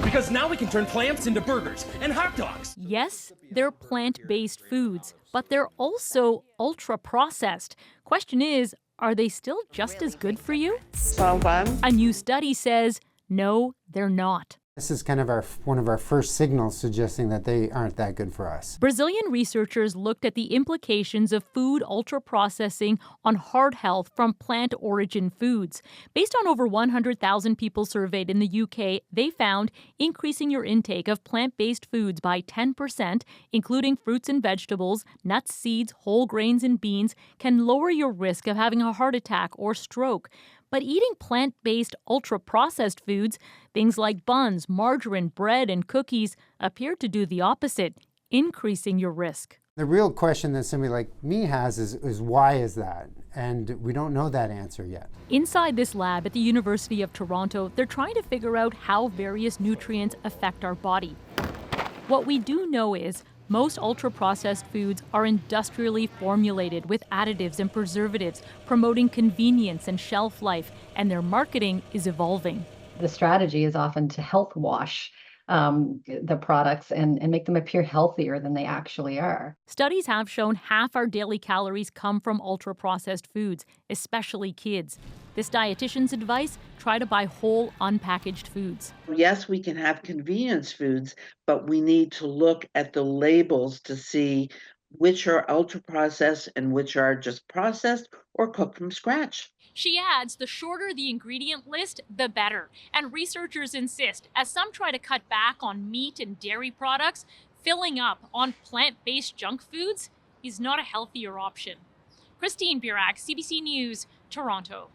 Because now we can turn plants into burgers and hot dogs. Yes, they're plant-based foods, but they're also ultra-processed. Question is, are they still just as good for you? So fun. A new study says, no, they're not. This is kind of one of our first signals suggesting that they aren't that good for us. Brazilian researchers looked at the implications of food ultra-processing on heart health from plant origin foods. Based on over 100,000 people surveyed in the UK, they found increasing your intake of plant-based foods by 10%, including fruits and vegetables, nuts, seeds, whole grains, and beans, can lower your risk of having a heart attack or stroke. But eating plant-based, ultra-processed foods, things like buns, margarine, bread, and cookies, appear to do the opposite, increasing your risk. The real question that somebody like me has is why is that? And we don't know that answer yet. Inside this lab at the University of Toronto, they're trying to figure out how various nutrients affect our body. What we do know is most ultra-processed foods are industrially formulated with additives and preservatives, promoting convenience and shelf life, and their marketing is evolving. The strategy is often to health wash the products and make them appear healthier than they actually are. Studies have shown half our daily calories come from ultra-processed foods, especially kids. This dietitian's advice, try to buy whole, unpackaged foods. Yes, we can have convenience foods, but we need to look at the labels to see which are ultra processed and which are just processed or cooked from scratch. She adds, the shorter the ingredient list, the better. And researchers insist, as some try to cut back on meat and dairy products, filling up on plant-based junk foods is not a healthier option. Christine Burak, CBC News, Toronto.